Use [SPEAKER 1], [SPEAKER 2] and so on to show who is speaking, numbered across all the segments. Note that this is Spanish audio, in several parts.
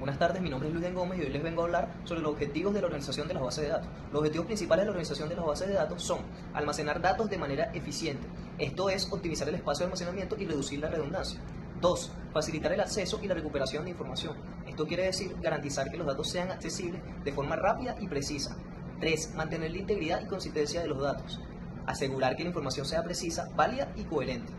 [SPEAKER 1] Buenas tardes, mi nombre es Luis Gómez y hoy les vengo a hablar sobre los objetivos de la organización de las bases de datos. Los objetivos principales de la organización de las bases de datos son almacenar datos de manera eficiente, esto es, optimizar el espacio de almacenamiento y reducir la redundancia. 2. Facilitar el acceso y la recuperación de información. Esto quiere decir garantizar que los datos sean accesibles de forma rápida y precisa. 3. Mantener la integridad y consistencia de los datos. Asegurar que la información sea precisa, válida y coherente.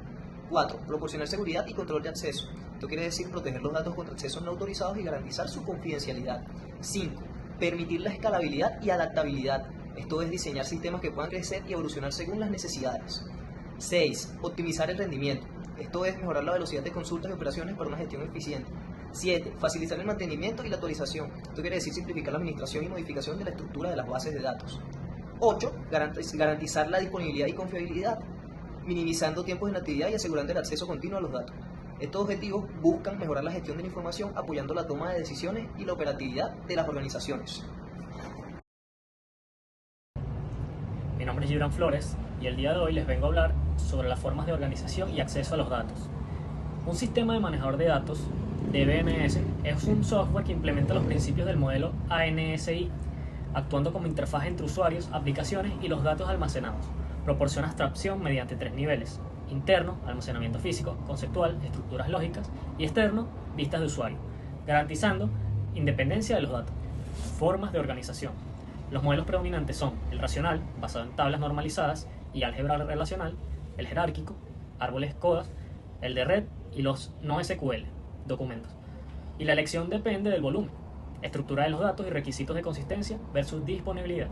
[SPEAKER 1] 4. Proporcionar seguridad y control de acceso. Esto quiere decir proteger los datos contra accesos no autorizados y garantizar su confidencialidad. 5. Permitir la escalabilidad y adaptabilidad. Esto es diseñar sistemas que puedan crecer y evolucionar según las necesidades. 6. Optimizar el rendimiento. Esto es mejorar la velocidad de consultas y operaciones para una gestión eficiente. 7. Facilitar el mantenimiento y la actualización. Esto quiere decir simplificar la administración y modificación de la estructura de las bases de datos. 8. Garantizar la disponibilidad y confiabilidad, minimizando tiempos de inactividad y asegurando el acceso continuo a los datos. Estos objetivos buscan mejorar la gestión de la información, apoyando la toma de decisiones y la operatividad de las organizaciones.
[SPEAKER 2] Mi nombre es Gibran Flores y el día de hoy les vengo a hablar sobre las formas de organización y acceso a los datos. Un sistema de manejador de datos, DBMS, es un software que implementa los principios del modelo ANSI, actuando como interfaz entre usuarios, aplicaciones y los datos almacenados. Proporciona abstracción mediante 3 niveles: interno, almacenamiento físico, conceptual, estructuras lógicas, y externo, vistas de usuario, garantizando independencia de los datos. Formas de organización. Los modelos predominantes son el racional, basado en tablas normalizadas y álgebra relacional, el jerárquico, árboles CODAS, el de red y los no SQL, documentos. Y la elección depende del volumen, estructura de los datos y requisitos de consistencia versus disponibilidad.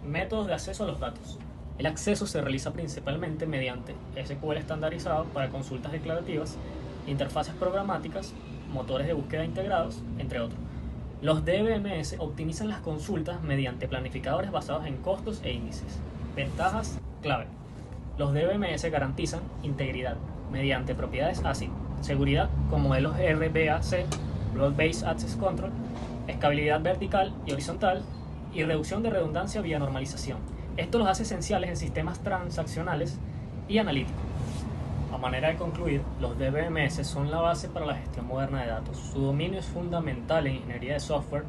[SPEAKER 2] Métodos de acceso a los datos. El acceso se realiza principalmente mediante SQL estandarizado para consultas declarativas, interfaces programáticas, motores de búsqueda integrados, entre otros. Los DBMS optimizan las consultas mediante planificadores basados en costos e índices. Ventajas clave. Los DBMS garantizan integridad mediante propiedades ACID, seguridad con modelos RBAC, Broad Based Access Control, escalabilidad vertical y horizontal y reducción de redundancia vía normalización. Esto los hace esenciales en sistemas transaccionales y analíticos. A manera de concluir, los DBMS son la base para la gestión moderna de datos. Su dominio es fundamental en ingeniería de software,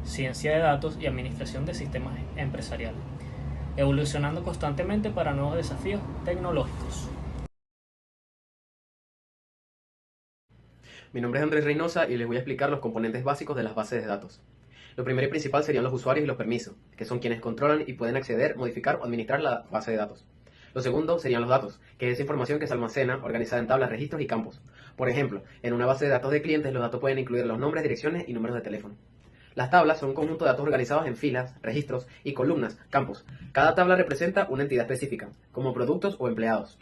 [SPEAKER 2] ciencia de datos y administración de sistemas empresariales, evolucionando constantemente para nuevos desafíos tecnológicos.
[SPEAKER 3] Mi nombre es Andrés Reynosa y les voy a explicar los componentes básicos de las bases de datos. Lo primero y principal serían los usuarios y los permisos, que son quienes controlan y pueden acceder, modificar o administrar la base de datos. Lo segundo serían los datos, que es esa información que se almacena organizada en tablas, registros y campos. Por ejemplo, en una base de datos de clientes los datos pueden incluir los nombres, direcciones y números de teléfono. Las tablas son un conjunto de datos organizados en filas, registros y columnas, campos. Cada tabla representa una entidad específica, como productos o empleados.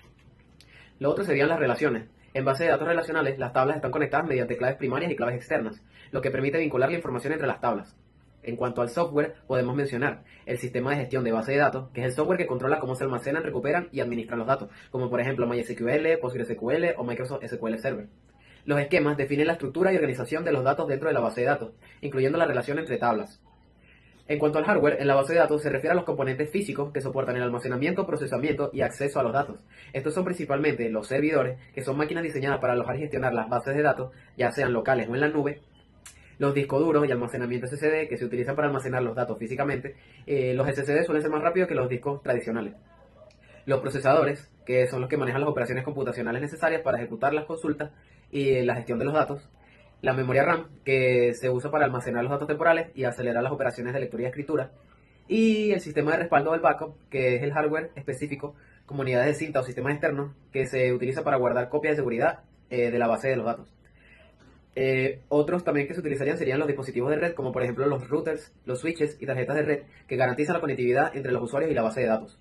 [SPEAKER 3] Lo otro serían las relaciones. En base de datos relacionales, las tablas están conectadas mediante claves primarias y claves externas, lo que permite vincular la información entre las tablas. En cuanto al software, podemos mencionar el sistema de gestión de base de datos, que es el software que controla cómo se almacenan, recuperan y administran los datos, como por ejemplo MySQL, PostgreSQL o Microsoft SQL Server. Los esquemas definen la estructura y organización de los datos dentro de la base de datos, incluyendo la relación entre tablas. En cuanto al hardware, en la base de datos se refiere a los componentes físicos que soportan el almacenamiento, procesamiento y acceso a los datos. Estos son principalmente los servidores, que son máquinas diseñadas para alojar y gestionar las bases de datos, ya sean locales o en la nube. Los discos duros y almacenamiento SSD, que se utilizan para almacenar los datos físicamente. Los SSD suelen ser más rápidos que los discos tradicionales. Los procesadores, que son los que manejan las operaciones computacionales necesarias para ejecutar las consultas y la gestión de los datos. La memoria RAM, que se usa para almacenar los datos temporales y acelerar las operaciones de lectura y escritura. Y el sistema de respaldo del backup, que es el hardware específico, como unidades de cinta o sistemas externos, que se utiliza para guardar copias de seguridad de la base de los datos. Otros también que se utilizarían serían los dispositivos de red, como por ejemplo los routers, los switches y tarjetas de red, que garantizan la conectividad entre los usuarios y la base de datos.